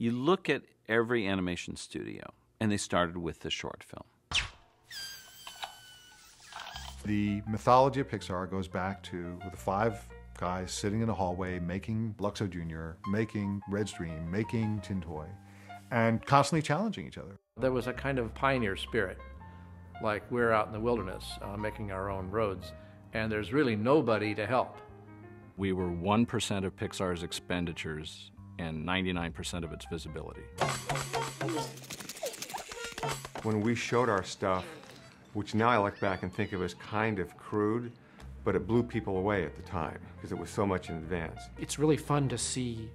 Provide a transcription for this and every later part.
You look at every animation studio, and they started with the short film. The mythology of Pixar goes back to the 5 guys sitting in a hallway making Luxo Jr., making Red's Dream, making Tin Toy, and constantly challenging each other. There was a kind of pioneer spirit, like we're out in the wilderness making our own roads, and there's really nobody to help. We were 1% of Pixar's expenditures and 99% of its visibility. When we showed our stuff, which now I look back and think of as kind of crude, but it blew people away at the time because it was so much in advance. It's really fun to see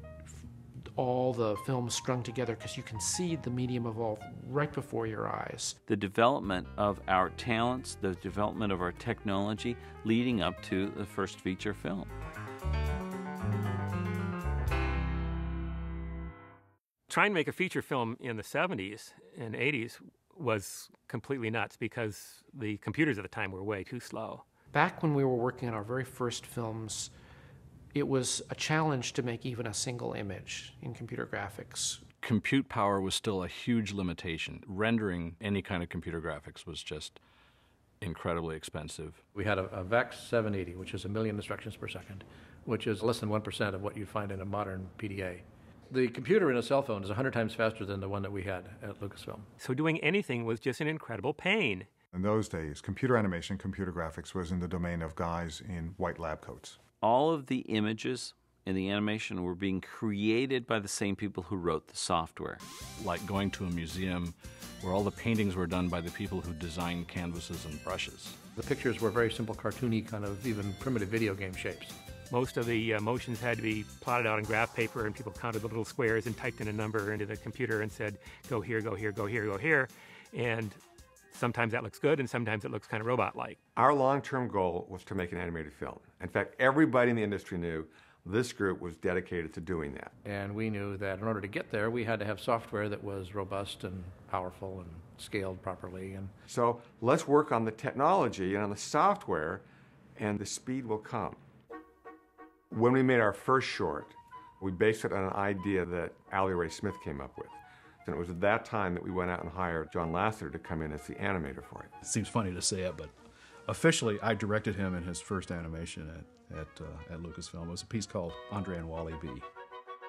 all the films strung together because you can see the medium evolve right before your eyes. The development of our talents, the development of our technology leading up to the first feature film. Trying to make a feature film in the 70s and 80s was completely nuts because the computers at the time were way too slow. Back when we were working on our very first films, it was a challenge to make even a single image in computer graphics. Compute power was still a huge limitation. Rendering any kind of computer graphics was just incredibly expensive. We had a VEX 780, which is 1 million instructions per second, which is less than 1% of what you'd find in a modern PDA. The computer in a cell phone is 100 times faster than the one that we had at Lucasfilm. So doing anything was just an incredible pain. In those days, computer animation, computer graphics was in the domain of guys in white lab coats. All of the images in the animation were being created by the same people who wrote the software. Like going to a museum where all the paintings were done by the people who designed canvases and brushes. The pictures were very simple, cartoony, kind of even primitive video game shapes. Most of the motions had to be plotted out on graph paper, and people counted the little squares and typed in a number into the computer and said, go here, go here, go here, go here. And sometimes that looks good, and sometimes it looks kind of robot-like. Our long-term goal was to make an animated film. In fact, everybody in the industry knew this group was dedicated to doing that. And we knew that in order to get there, we had to have software that was robust and powerful and scaled properly. And so let's work on the technology and on the software, and the speed will come. When we made our first short, we based it on an idea that Allie Ray Smith came up with. And it was at that time that we went out and hired John Lasseter to come in as the animator for it. It seems funny to say it, but officially I directed him in his first animation at Lucasfilm. It was a piece called Andre and Wally B.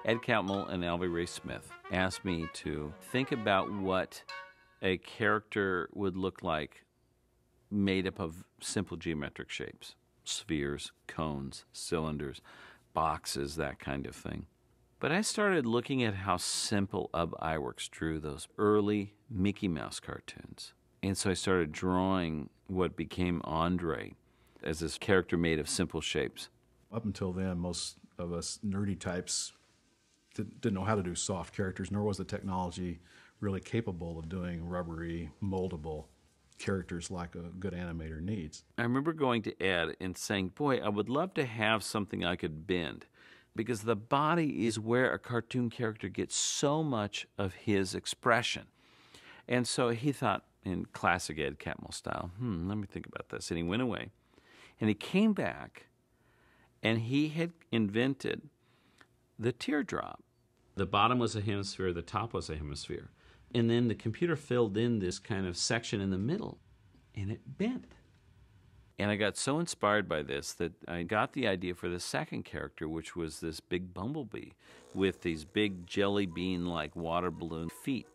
Ed Catmull and Alvy Ray Smith asked me to think about what a character would look like made up of simple geometric shapes. Spheres, cones, cylinders, boxes, that kind of thing. But I started looking at how simple Ub Iwerks drew those early Mickey Mouse cartoons. And so I started drawing what became Andre as this character made of simple shapes. Up until then, most of us nerdy types didn't know how to do soft characters, nor was the technology really capable of doing rubbery, moldable characters like a good animator needs. I remember going to Ed and saying, boy, I would love to have something I could bend, because the body is where a cartoon character gets so much of his expression. And so he thought, in classic Ed Catmull style, let me think about this. And he went away. And he came back, and he had invented the teardrop. The bottom was a hemisphere, the top was a hemisphere. And then the computer filled in this kind of section in the middle, and it bent. And I got so inspired by this that I got the idea for the second character, which was this big bumblebee with these big jelly bean-like water balloon feet.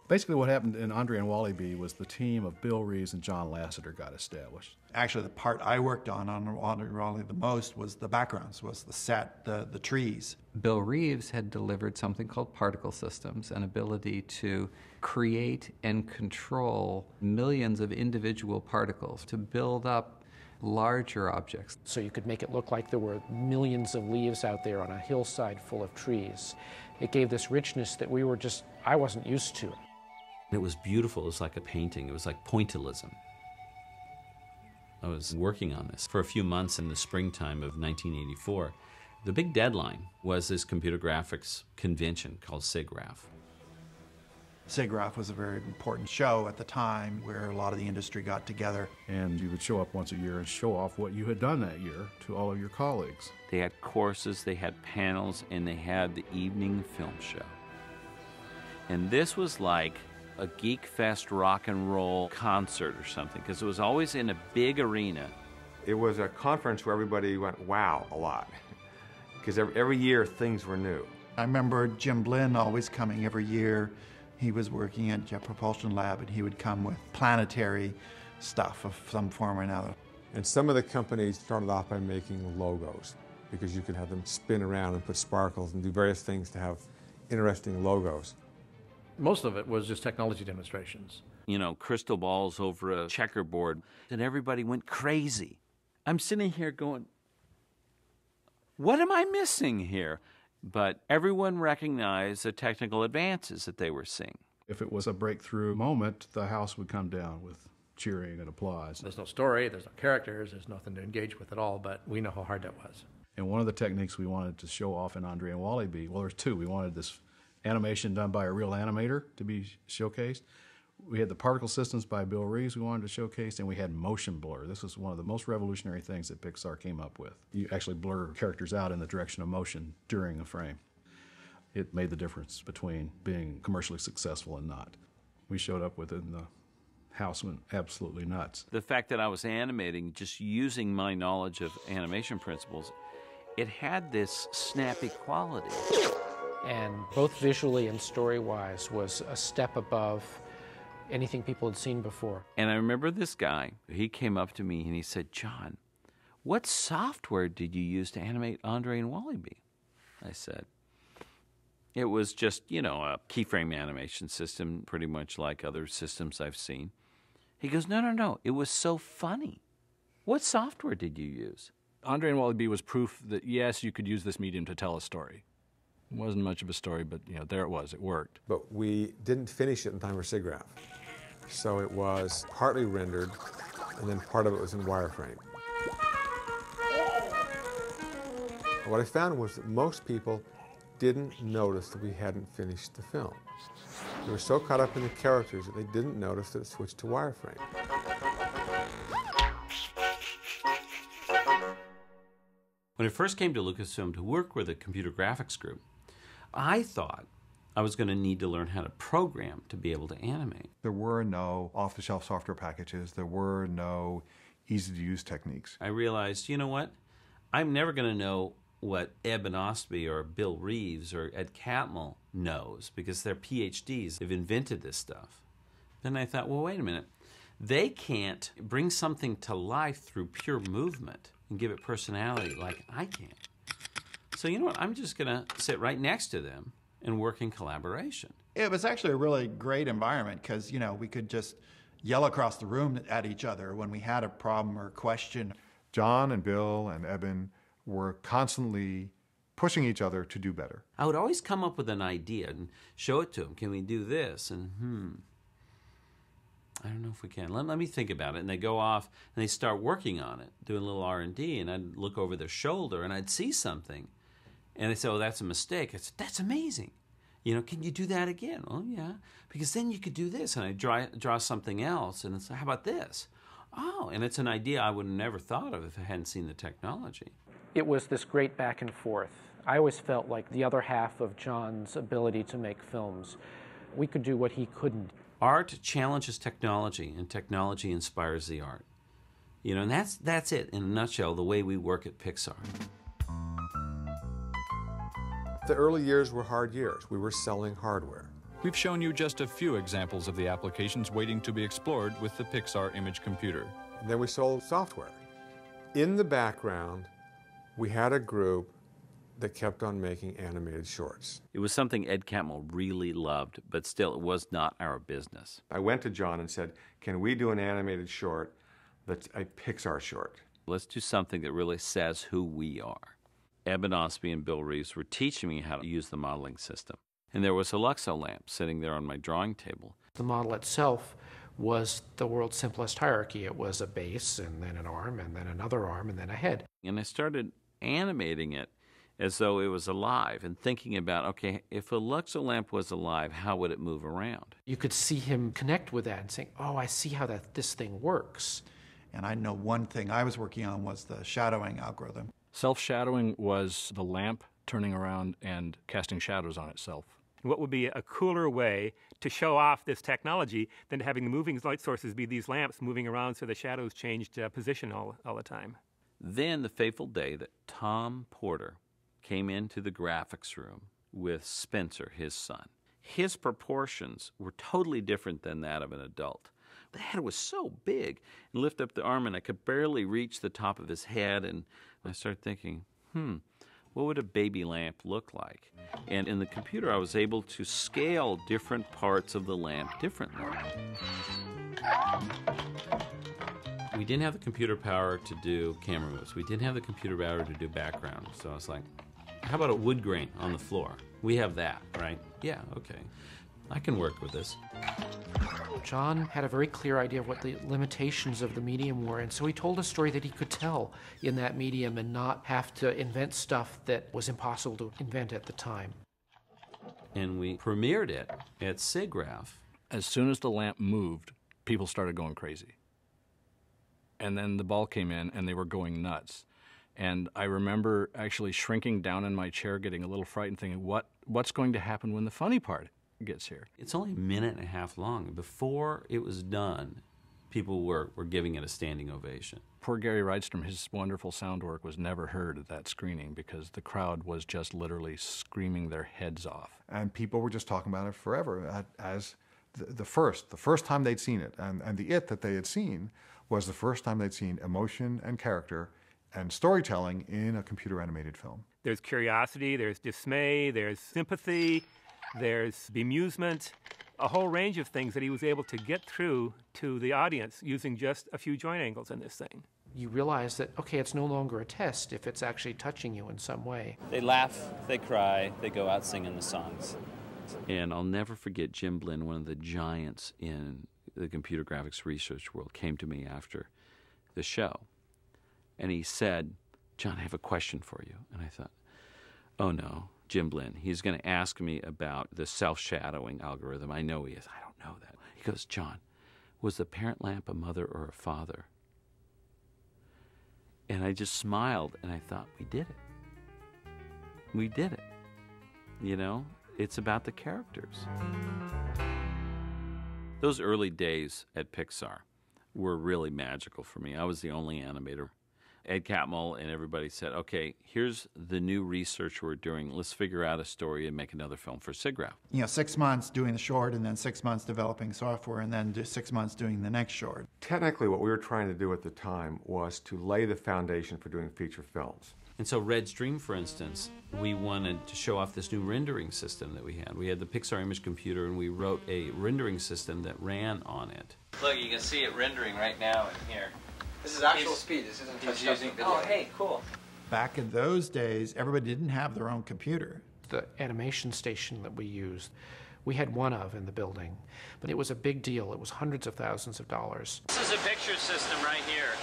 Basically what happened in Andre and Wally B was the team of Bill Reeves and John Lasseter got established. Actually, the part I worked on Andre and Wally the most was the backgrounds, was the set, the trees. Bill Reeves had delivered something called particle systems, an ability to create and control millions of individual particles to build up larger objects. So you could make it look like there were millions of leaves out there on a hillside full of trees. It gave this richness that I wasn't used to. It was beautiful. It was like a painting. It was like pointillism. I was working on this for a few months in the springtime of 1984. The big deadline was this computer graphics convention called SIGGRAPH. SIGGRAPH was a very important show at the time where a lot of the industry got together. And you would show up once a year and show off what you had done that year to all of your colleagues. They had courses, they had panels, and they had the evening film show. And this was like a Geek Fest rock and roll concert or something, because it was always in a big arena. It was a conference where everybody went, wow, a lot. Because every year things were new. I remember Jim Blinn always coming every year. He was working at Jet Propulsion Lab, and he would come with planetary stuff of some form or another. And some of the companies started off by making logos, because you could have them spin around and put sparkles and do various things to have interesting logos. Most of it was just technology demonstrations. You know, crystal balls over a checkerboard, and everybody went crazy. I'm sitting here going, what am I missing here? But everyone recognized the technical advances that they were seeing. If it was a breakthrough moment, the house would come down with cheering and applause. There's no story, there's no characters, there's nothing to engage with at all, but we know how hard that was. And one of the techniques we wanted to show off in Andre and Wally-B, well, there's two. We wanted this animation done by a real animator to be showcased. We had the particle systems by Bill Reeves we wanted to showcase, and we had motion blur. This was one of the most revolutionary things that Pixar came up with. You actually blur characters out in the direction of motion during a frame. It made the difference between being commercially successful and not. We showed up with it, and the house went absolutely nuts. The fact that I was animating, just using my knowledge of animation principles, it had this snappy quality. And both visually and story-wise was a step above anything people had seen before. And I remember this guy, he came up to me and he said, John, what software did you use to animate Andre and Wally-B? I said, it was just, you know, a keyframe animation system, pretty much like other systems I've seen. He goes, no, it was so funny. What software did you use? Andre and Wally-B was proof that, yes, you could use this medium to tell a story. It wasn't much of a story, but you know, there it was. It worked. But we didn't finish it in time for SIGGRAPH. So it was partly rendered, and then part of it was in wireframe. What I found was that most people didn't notice that we hadn't finished the film. They were so caught up in the characters that they didn't notice that it switched to wireframe. When I first came to Lucasfilm to work with a computer graphics group, I thought I was going to need to learn how to program to be able to animate. There were no off-the-shelf software packages. There were no easy-to-use techniques. I realized, you know what? I'm never going to know what Eben Ostby or Bill Reeves or Ed Catmull knows because they're PhDs. They've invented this stuff. Then I thought, well, wait a minute. They can't bring something to life through pure movement and give it personality like I can. So you know what? I'm just going to sit right next to them and work in collaboration. It was actually a really great environment because, you know, we could just yell across the room at each other when we had a problem or question. John and Bill and Eben were constantly pushing each other to do better. I would always come up with an idea and show it to them. Can we do this? And I don't know if we can. Let me think about it. And they go off and they start working on it, doing a little R&D, and I'd look over their shoulder and I'd see something. And they say, oh, that's a mistake. I said, that's amazing. You know, can you do that again? Oh, yeah. Because then you could do this. And I draw something else. And it's like, how about this? Oh, and it's an idea I would have never thought of if I hadn't seen the technology. It was this great back and forth. I always felt like the other half of John's ability to make films. We could do what he couldn't. Art challenges technology, and technology inspires the art. You know, and that's it, in a nutshell, the way we work at Pixar. The early years were hard years. We were selling hardware. We've shown you just a few examples of the applications waiting to be explored with the Pixar image computer. And then we sold software. In the background, we had a group that kept on making animated shorts. It was something Ed Catmull really loved, but still it was not our business. I went to John and said, can we do an animated short that's a Pixar short? Let's do something that really says who we are. Eben Ostby and Bill Reeves were teaching me how to use the modeling system. And there was a Luxo lamp sitting there on my drawing table. The model itself was the world's simplest hierarchy. It was a base, and then an arm, and then another arm, and then a head. And I started animating it as though it was alive and thinking about, okay, if a Luxo lamp was alive, how would it move around? You could see him connect with that and saying, oh, I see how this thing works. And I know one thing I was working on was the shadowing algorithm. Self-shadowing was the lamp turning around and casting shadows on itself. And what would be a cooler way to show off this technology than having the moving light sources be these lamps moving around so the shadows changed position all the time? Then the fateful day that Tom Porter came into the graphics room with Spencer, his son. His proportions were totally different than that of an adult. The head was so big, and lift up the arm, and I could barely reach the top of his head, and I started thinking, what would a baby lamp look like? And in the computer, I was able to scale different parts of the lamp differently. We didn't have the computer power to do camera moves. We didn't have the computer power to do background. So I was like, how about a wood grain on the floor? We have that, right? Yeah, okay. I can work with this. John had a very clear idea of what the limitations of the medium were, and so he told a story that he could tell in that medium and not have to invent stuff that was impossible to invent at the time. And we premiered it at SIGGRAPH. As soon as the lamp moved, people started going crazy. And then the ball came in, and they were going nuts. And I remember actually shrinking down in my chair, getting a little frightened, thinking, what's going to happen when the funny part gets here? It's only a minute and a half long. Before it was done, people were giving it a standing ovation. Poor Gary Rydstrom, his wonderful sound work was never heard at that screening because the crowd was just literally screaming their heads off. And people were just talking about it forever as the first time they'd seen it. And the it that they had seen was the first time they'd seen emotion and character and storytelling in a computer-animated film. There's curiosity, there's dismay, there's sympathy, there's bemusement, a whole range of things that he was able to get through to the audience using just a few joint angles in this thing. You realize that, okay, it's no longer a test if it's actually touching you in some way. They laugh, they cry, they go out singing the songs. And I'll never forget Jim Blinn, one of the giants in the computer graphics research world, came to me after the show. And he said, John, I have a question for you. And I thought, oh no, Jim Blinn, he's going to ask me about the self-shadowing algorithm. I know he is. I don't know that. He goes, John, was the parent lamp a mother or a father? And I just smiled, and I thought, we did it. We did it. You know, it's about the characters. Those early days at Pixar were really magical for me. I was the only animator. Ed Catmull and everybody said, okay, here's the new research we're doing. Let's figure out a story and make another film for SIGGRAPH. You know, 6 months doing the short and then 6 months developing software and then 6 months doing the next short. Technically, what we were trying to do at the time was to lay the foundation for doing feature films. And so Red's Dream, for instance, we wanted to show off this new rendering system that we had. We had the Pixar image computer, and we wrote a rendering system that ran on it. Look, you can see it rendering right now in here. This is actual speed. This isn't touched up using video. Oh, hey, cool. Back in those days, everybody didn't have their own computer. The animation station that we used, we had one of in the building, but it was a big deal. It was hundreds of thousands of dollars. This is a picture system right here.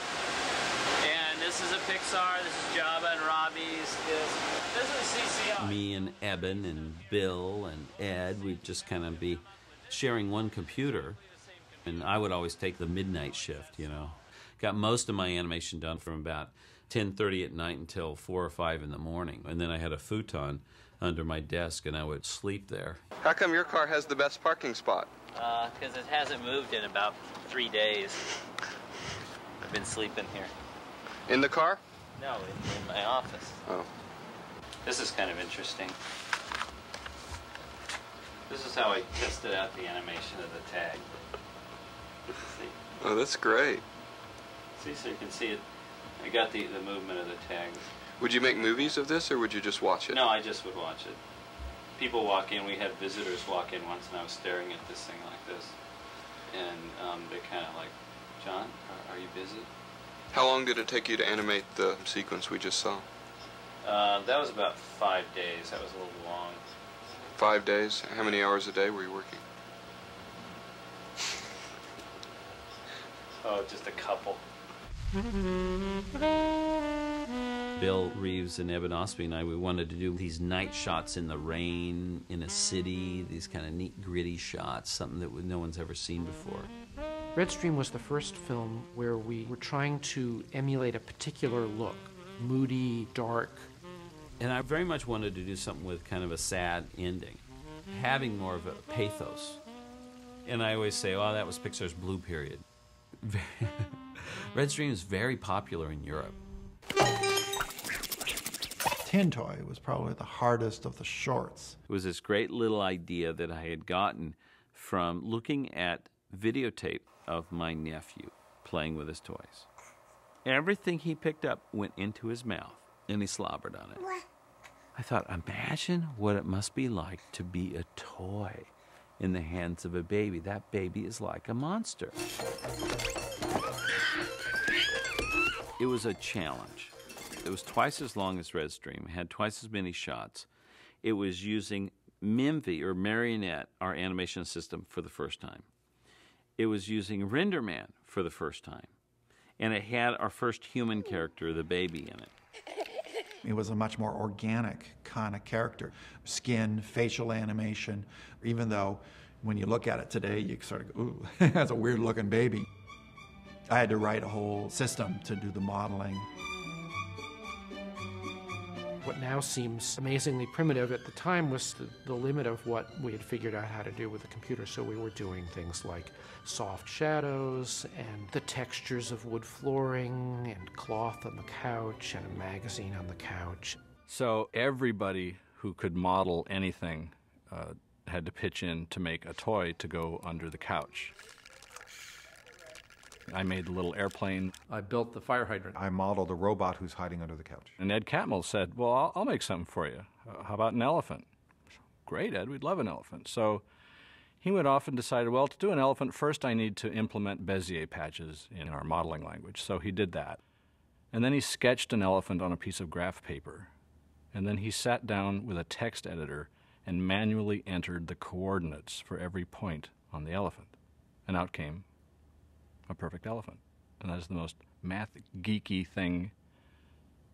And this is a Pixar, this is Jabba and Robbie's, this is CCR. Me and Eben and Bill and Ed, we'd just kind of be sharing one computer, and I would always take the midnight shift, you know. Got most of my animation done from about 10:30 at night until 4 or 5 in the morning. And then I had a futon under my desk, and I would sleep there. How come your car has the best parking spot? Because it hasn't moved in about 3 days. I've been sleeping here. In the car? No, in my office. Oh. This is kind of interesting. This is how I tested out the animation of the tag. See? Oh, that's great. See, so you can see it. I got the movement of the tags. Would you make movies of this, or would you just watch it? No, I just would watch it. People walk in. We had visitors walk in once, and I was staring at this thing like this. And they're kind of like, John, are you busy? How long did it take you to animate the sequence we just saw? That was about 5 days. That was a little long. 5 days? How many hours a day were you working? Oh, just a couple. Bill Reeves and Eben Osby and I, we wanted to do these night shots in the rain, in a city, these kind of neat, gritty shots, something that no one's ever seen before. Red's Dream was the first film where we were trying to emulate a particular look, moody, dark. And I very much wanted to do something with kind of a sad ending. having more of a pathos. And I always say, oh, that was Pixar's blue period. Red Stream is very popular in Europe. Tin Toy was probably the hardest of the shorts. It was this great little idea that I had gotten from looking at videotape of my nephew playing with his toys. Everything he picked up went into his mouth, and he slobbered on it. I thought, imagine what it must be like to be a toy in the hands of a baby. That baby is like a monster. It was a challenge. It was twice as long as Red Stream, had twice as many shots. It was using Mimvy, or Marionette, our animation system, for the first time. It was using RenderMan for the first time. And it had our first human character, the baby, in it. It was a much more organic kind of character. Skin, facial animation, even though when you look at it today, you sort of go, ooh, that's a weird looking baby. I had to write a whole system to do the modeling. What now seems amazingly primitive at the time was the limit of what we had figured out how to do with the computer. So we were doing things like soft shadows and the textures of wood flooring and cloth on the couch and a magazine on the couch. So everybody who could model anything had to pitch in to make a toy to go under the couch. I made the little airplane. I built the fire hydrant. I modeled a robot who's hiding under the couch. And Ed Catmull said, well, I'll make something for you. How about an elephant? Great, Ed, we'd love an elephant. So he went off and decided, well, to do an elephant, first I need to implement Bezier patches in our modeling language. So he did that. And then he sketched an elephant on a piece of graph paper. And then he sat down with a text editor and manually entered the coordinates for every point on the elephant. And out came a perfect elephant. And that is the most math geeky thing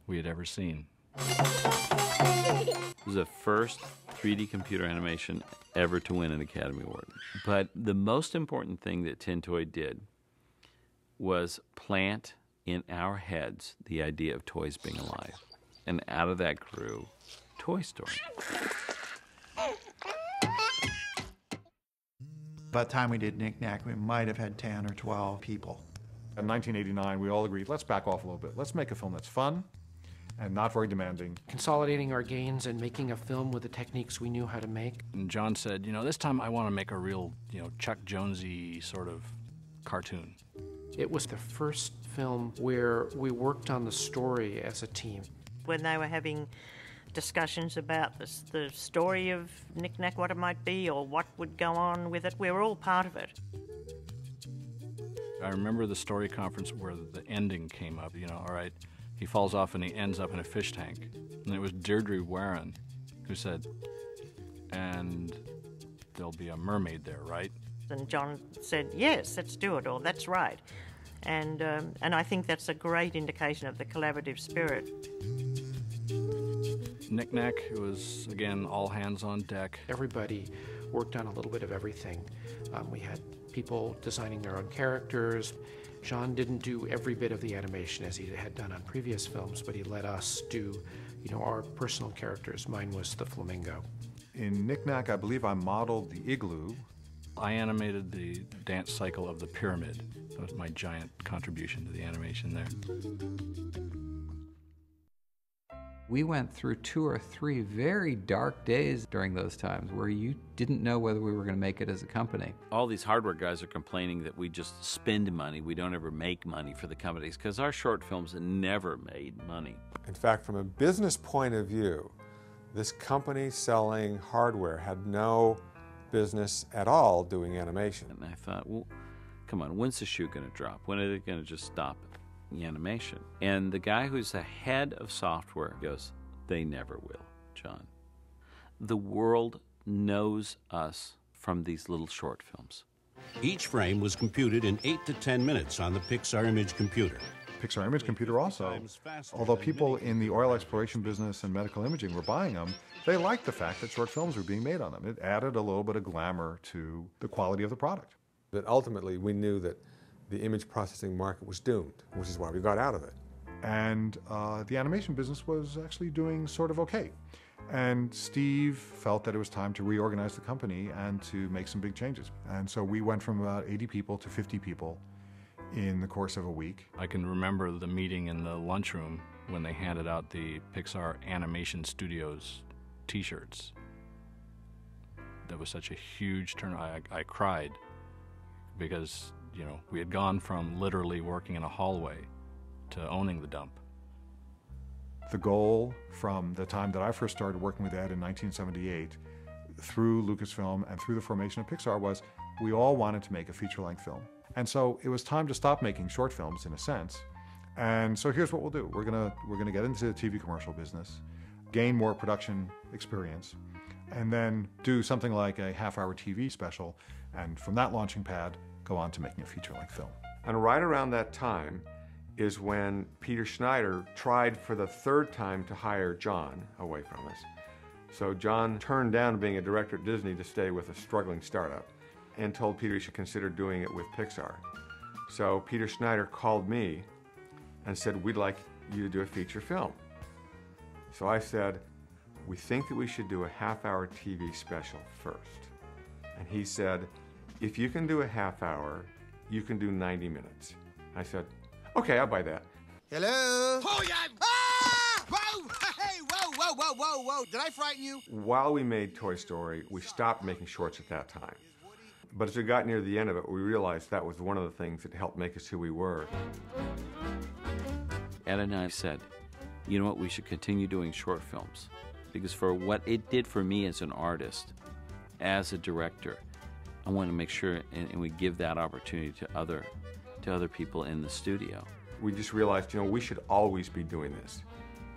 we had ever seen. It was the first 3D computer animation ever to win an Academy Award. But the most important thing that Tin Toy did was plant in our heads the idea of toys being alive. And out of that grew Toy Story. By the time we did Knick Knack, we might have had 10 or 12 people. In 1989, we all agreed, let's back off a little bit. Let's make a film that's fun and not very demanding. Consolidating our gains and making a film with the techniques we knew how to make. And John said, this time I want to make a real, Chuck Jonesy sort of cartoon. It was the first film where we worked on the story as a team. When they were having discussions about the story of Knick Knack, what it might be, or what would go on with it, we were all part of it. I remember the story conference where the ending came up, all right, he falls off and he ends up in a fish tank. And it was Deirdre Warren who said, and there'll be a mermaid there, right? And John said, yes, let's do it, or that's right. And I think that's a great indication of the collaborative spirit. Knick Knack, it was, again, all hands on deck. Everybody worked on a little bit of everything. We had people designing their own characters. John didn't do every bit of the animation as he had done on previous films, but he let us do, our personal characters. Mine was the flamingo. In Knick Knack, I believe I modeled the igloo. I animated the dance cycle of the pyramid. That was my giant contribution to the animation there. We went through 2 or 3 very dark days during those times where you didn't know whether we were going to make it as a company. All these hardware guys are complaining that we just spend money. We don't ever make money for the companies because our short films never made money. In fact, from a business point of view, this company selling hardware had no business at all doing animation. And I thought, well, come on, when's the shoe going to drop? When are they going to just stop the animation? And the guy who's the head of software goes, they never will, John. The world knows us from these little short films. Each frame was computed in 8 to 10 minutes on the Pixar Image computer. Pixar Image computer also, although people in the oil exploration business and medical imaging were buying them, they liked the fact that short films were being made on them. It added a little bit of glamour to the quality of the product. But ultimately, we knew that the image processing market was doomed, which is why we got out of it. And the animation business was actually doing sort of okay. And Steve felt that it was time to reorganize the company and to make some big changes. And so we went from about 80 people to 50 people in the course of a week. I can remember the meeting in the lunchroom when they handed out the Pixar Animation Studios t-shirts. That was such a huge turnout. I cried because, you know, we had gone from literally working in a hallway to owning the dump. The goal from the time that I first started working with Ed in 1978 through Lucasfilm and through the formation of Pixar was we all wanted to make a feature-length film. And so it was time to stop making short films in a sense. And so here's what we'll do. We're gonna get into the TV commercial business, gain more production experience, and then do something like a half-hour TV special, and from that launching pad, go on to making a feature-length film. And right around that time is when Peter Schneider tried for the third time to hire John away from us. So John turned down being a director at Disney to stay with a struggling startup and told Peter he should consider doing it with Pixar. So Peter Schneider called me and said, we'd like you to do a feature film. So I said, we think that we should do a half-hour TV special first. And he said, if you can do a half hour, you can do 90 minutes. I said, okay, I'll buy that. Hello? Oh, yeah! Ah! Whoa! Hey, whoa, whoa, whoa, whoa, whoa! Did I frighten you? While we made Toy Story, we stopped making shorts at that time. But as we got near the end of it, we realized that was one of the things that helped make us who we were. Ed and I said, you know what, we should continue doing short films. Because for what it did for me as an artist, as a director, I want to make sure and we give that opportunity to other people in the studio. We just realized, you know, we should always be doing this.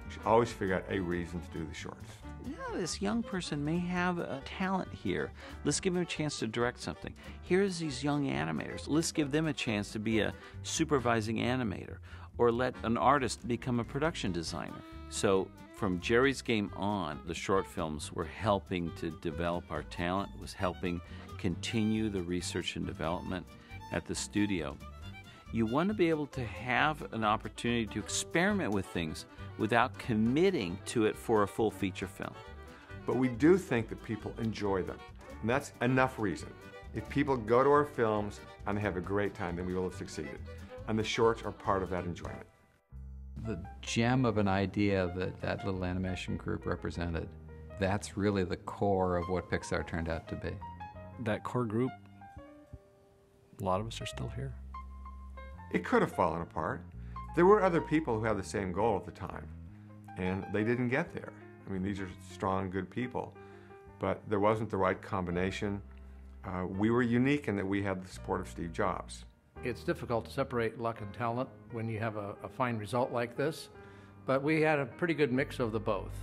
We should always figure out a reason to do the shorts. Yeah, this young person may have a talent here. Let's give him a chance to direct something. Here's these young animators. Let's give them a chance to be a supervising animator, or let an artist become a production designer. So from Jerry's Game on, the short films were helping to develop our talent, was helping continue the research and development at the studio. You want to be able to have an opportunity to experiment with things without committing to it for a full feature film. But we do think that people enjoy them, and that's enough reason. If people go to our films and they have a great time, then we will have succeeded. And the shorts are part of that enjoyment. The gem of an idea that that little animation group represented, that's really the core of what Pixar turned out to be. That core group, a lot of us are still here. It could have fallen apart. There were other people who had the same goal at the time, and they didn't get there. I mean, these are strong, good people, but there wasn't the right combination. We were unique in that we had the support of Steve Jobs. It's difficult to separate luck and talent when you have a fine result like this, but we had a pretty good mix of the both.